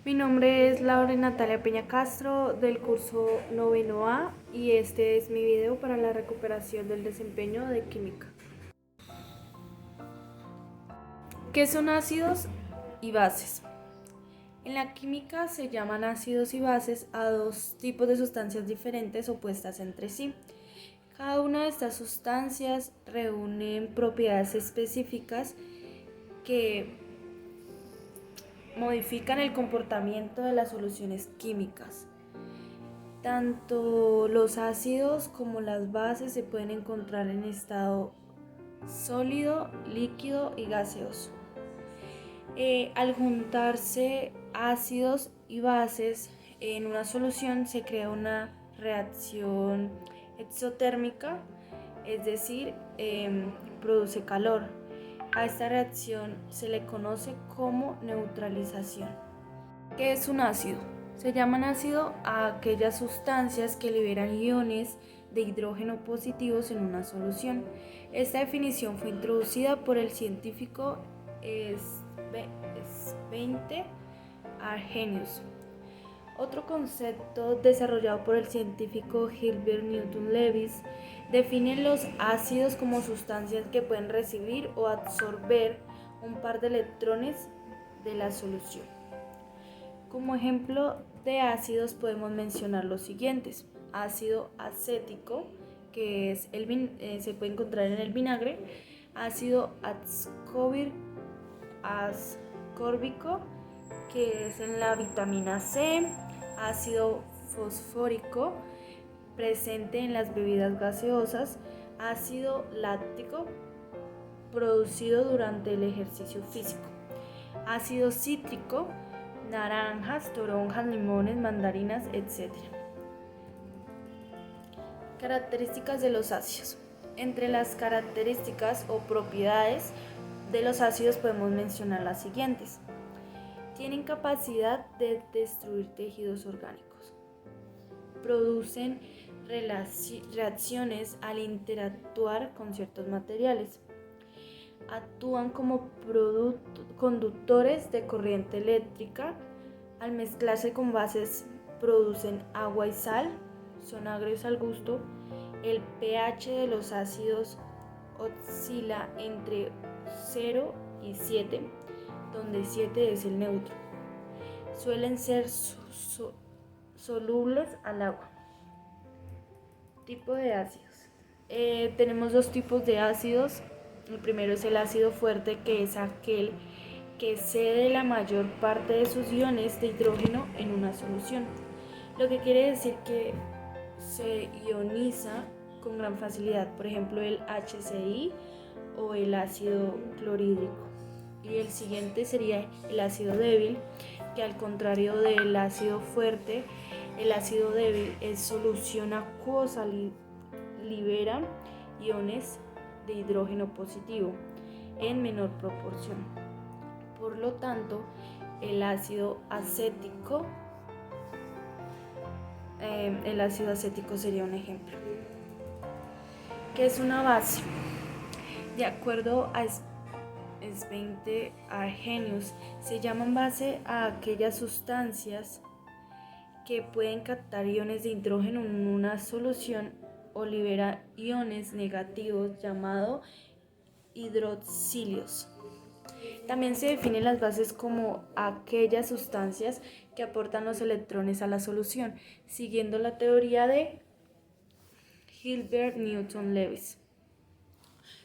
Mi nombre es Laura Natalia Peña Castro del curso noveno A y este es mi video para la recuperación del desempeño de química. ¿Qué son ácidos y bases? En la química se llaman ácidos y bases a dos tipos de sustancias diferentes opuestas entre sí. Cada una de estas sustancias reúne propiedades específicas que modifican el comportamiento de las soluciones químicas. Tanto los ácidos como las bases se pueden encontrar en estado sólido, líquido y gaseoso. Al juntarse ácidos y bases en una solución se crea una reacción exotérmica, es decir, produce calor. A esta reacción se le conoce como neutralización. ¿Qué es un ácido? Se llaman ácido a aquellas sustancias que liberan iones de hidrógeno positivos en una solución. Esta definición fue introducida por el científico Svante Arrhenius. Otro concepto desarrollado por el científico Gilbert Newton Lewis define los ácidos como sustancias que pueden recibir o absorber un par de electrones de la solución. Como ejemplo de ácidos podemos mencionar los siguientes: ácido acético, que es se puede encontrar en el vinagre; ácido ascórbico, que es en la vitamina C; ácido fosfórico, presente en las bebidas gaseosas; ácido láctico, producido durante el ejercicio físico; ácido cítrico, naranjas, toronjas, limones, mandarinas, etc. Características de los ácidos. Entre las características o propiedades de los ácidos podemos mencionar las siguientes: tienen capacidad de destruir tejidos orgánicos, producen reacciones al interactuar con ciertos materiales, actúan como conductores de corriente eléctrica; al mezclarse con bases producen agua y sal, son agrios al gusto; el pH de los ácidos oscila entre 0 y 7, donde 7 es el neutro; suelen ser solubles al agua. Tipo de ácidos. Tenemos dos tipos de ácidos. El primero es el ácido fuerte, que es aquel que cede la mayor parte de sus iones de hidrógeno en una solución, lo que quiere decir que se ioniza con gran facilidad, por ejemplo el HCl o el ácido clorhídrico. Y el siguiente sería el ácido débil, que al contrario del ácido fuerte, el ácido débil es solución acuosa, libera iones de hidrógeno positivo en menor proporción. Por lo tanto, el ácido acético sería un ejemplo. ¿Qué es una base? De acuerdo a Svante Arrhenius, se llaman base a aquellas sustancias que pueden captar iones de hidrógeno en una solución o libera iones negativos, llamados hidroxilios. También se definen las bases como aquellas sustancias que aportan los electrones a la solución, siguiendo la teoría de Gilbert Newton Lewis.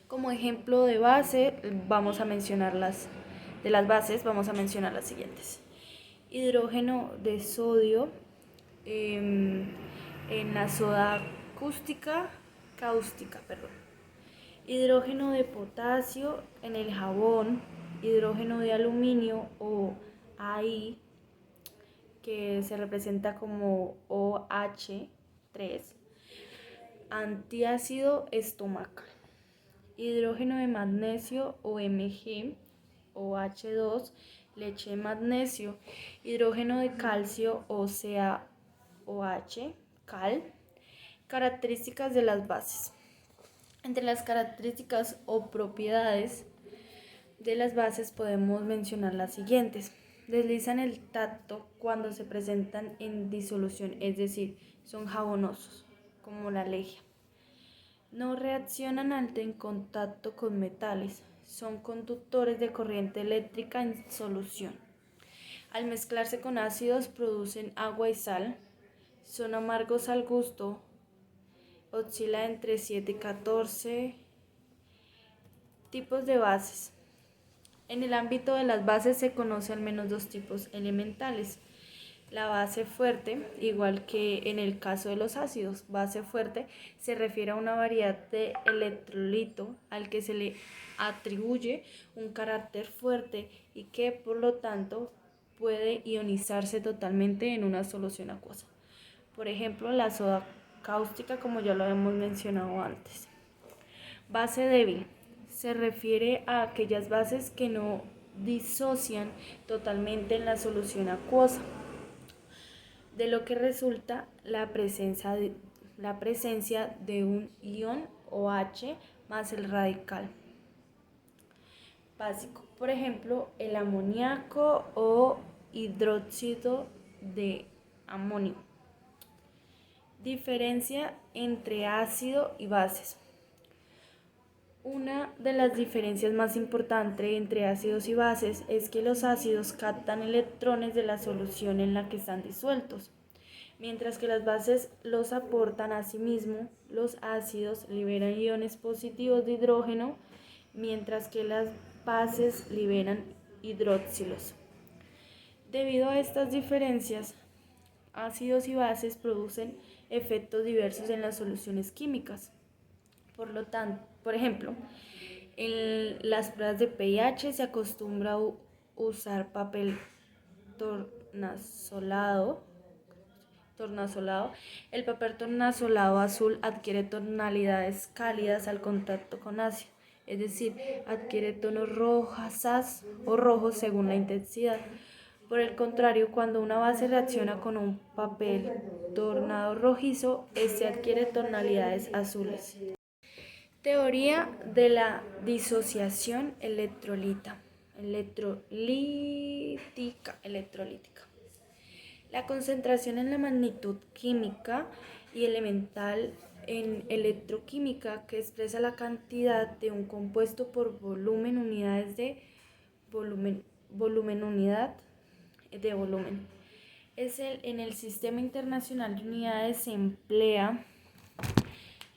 Como ejemplo de base, vamos a mencionar las siguientes: hidrógeno de sodio en la soda cáustica, hidrógeno de potasio en el jabón; hidrógeno de aluminio o Ai, que se representa como OH3, antiácido estomacal; hidrógeno de magnesio o Mg o H2, leche de magnesio; hidrógeno de calcio o CaOH, cal. Características de las bases. Entre las características o propiedades de las bases podemos mencionar las siguientes: deslizan el tacto cuando se presentan en disolución, es decir, son jabonosos, como la lejía. No reaccionan en contacto con metales, son conductores de corriente eléctrica en solución. Al mezclarse con ácidos producen agua y sal, son amargos al gusto, oscila entre 7 y 14 tipos de bases. En el ámbito de las bases se conoce al menos dos tipos elementales. La base fuerte, igual que en el caso de los ácidos, base fuerte se refiere a una variedad de electrolito al que se le atribuye un carácter fuerte y que por lo tanto puede ionizarse totalmente en una solución acuosa. Por ejemplo, la soda cáustica, como ya lo hemos mencionado antes. Base débil se refiere a aquellas bases que no disocian totalmente en la solución acuosa, de lo que resulta la presencia de un ion OH más el radical básico, por ejemplo, el amoníaco o hidróxido de amonio. Diferencia entre ácido y bases. Una de las diferencias más importantes entre ácidos y bases es que los ácidos captan electrones de la solución en la que están disueltos, mientras que las bases los aportan a sí mismo. Los ácidos liberan iones positivos de hidrógeno, mientras que las bases liberan hidroxilos. Debido a estas diferencias, ácidos y bases producen efectos diversos en las soluciones químicas. Por ejemplo, en las pruebas de pH se acostumbra a usar papel tornasolado. El papel tornasolado azul adquiere tonalidades cálidas al contacto con ácido, es decir, adquiere tonos rosas o rojos según la intensidad. Por el contrario, cuando una base reacciona con un papel tornado rojizo, este adquiere tonalidades azules. Teoría de la disociación electrolítica. La concentración en la magnitud química y elemental en electroquímica, que expresa la cantidad de un compuesto por volumen, unidad de volumen. En el Sistema Internacional de Unidades se emplea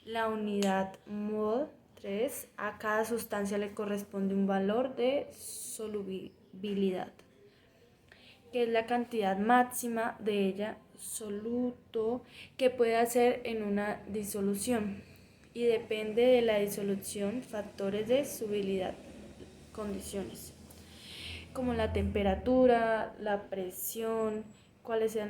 la unidad mol. 3. A cada sustancia le corresponde un valor de solubilidad, que es la cantidad máxima de ella soluto que puede hacer en una disolución, y depende de la disolución factores de solubilidad, condiciones como la temperatura, la presión, cuáles sean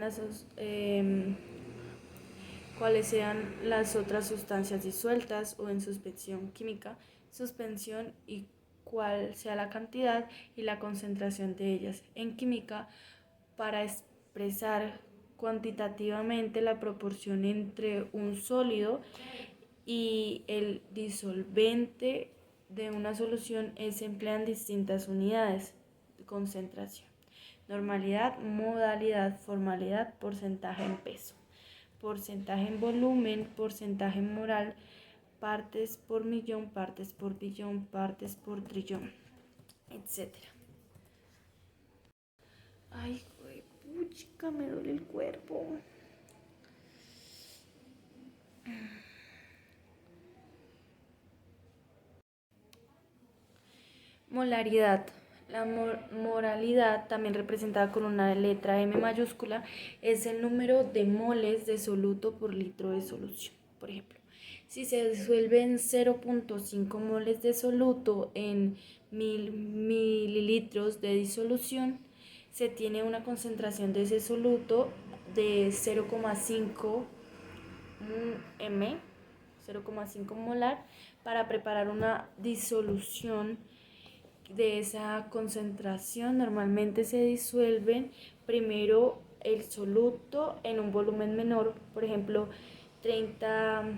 las otras sustancias disueltas o en suspensión química, suspensión, y cuál sea la cantidad y la concentración de ellas en química, para expresar cuantitativamente la proporción entre un sólido y el disolvente de una solución. Se emplean distintas unidades de concentración: normalidad, modalidad, formalidad, porcentaje en peso, porcentaje en volumen, porcentaje en molar, partes por millón, partes por billón, partes por trillón, etc. Ay, puchica, me duele el cuerpo. Molaridad. La moralidad, también representada con una letra M mayúscula, es el número de moles de soluto por litro de solución. Por ejemplo, si se disuelven 0.5 moles de soluto en 1000 mililitros de disolución, se tiene una concentración de ese soluto de 0,5 m, 0,5 molar. Para preparar una disolución de esa concentración, normalmente se disuelven primero el soluto en un volumen menor, por ejemplo 30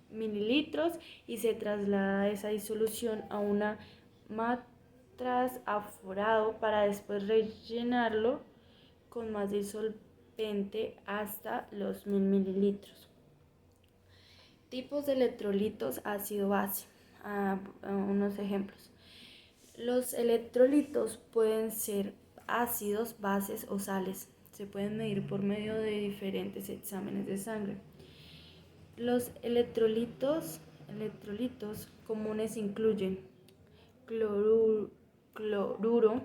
mililitros, y se traslada esa disolución a una tras aforado para después rellenarlo con más disolvente hasta los 1000 mililitros. Tipos de electrolitos ácido-base. Unos ejemplos. Los electrolitos pueden ser ácidos, bases o sales. Se pueden medir por medio de diferentes exámenes de sangre. Los electrolitos comunes incluyen cloruro,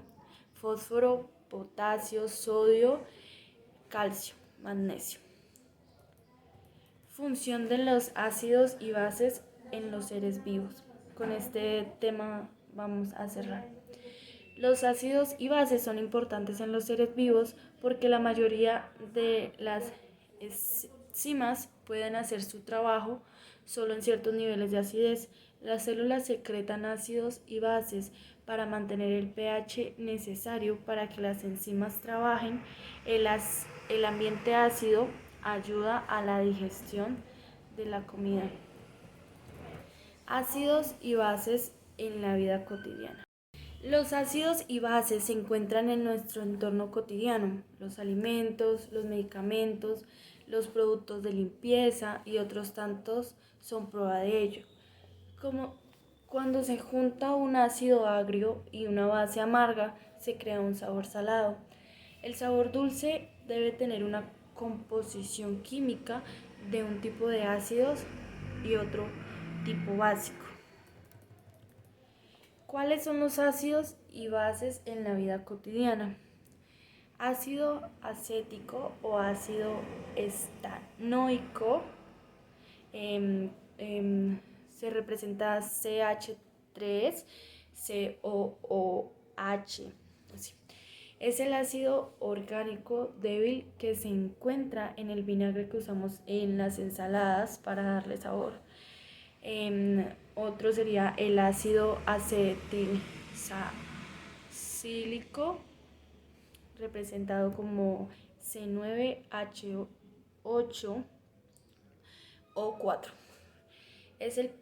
fósforo, potasio, sodio, calcio, magnesio. Función de los ácidos y bases en los seres vivos. Con este tema vamos a cerrar. Los ácidos y bases son importantes en los seres vivos porque la mayoría de las enzimas pueden hacer su trabajo solo en ciertos niveles de acidez. Las células secretan ácidos y bases para mantener el pH necesario para que las enzimas trabajen. El ambiente ácido ayuda a la digestión de la comida. Ácidos y bases en la vida cotidiana. Los ácidos y bases se encuentran en nuestro entorno cotidiano, los alimentos, los medicamentos, los productos de limpieza y otros tantos son prueba de ello. Como cuando se junta un ácido agrio y una base amarga, se crea un sabor salado. El sabor dulce debe tener una composición química de un tipo de ácidos y otro tipo básico. ¿Cuáles son los ácidos y bases en la vida cotidiana? Ácido acético o ácido estanoico se representa CH3COOH. Es el ácido orgánico débil que se encuentra en el vinagre que usamos en las ensaladas para darle sabor. Otro sería el ácido acetilsalicílico, representado como C9H8O4. Es el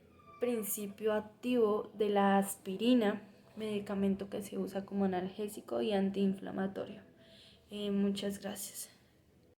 principio activo de la aspirina, medicamento que se usa como analgésico y antiinflamatorio. Muchas gracias.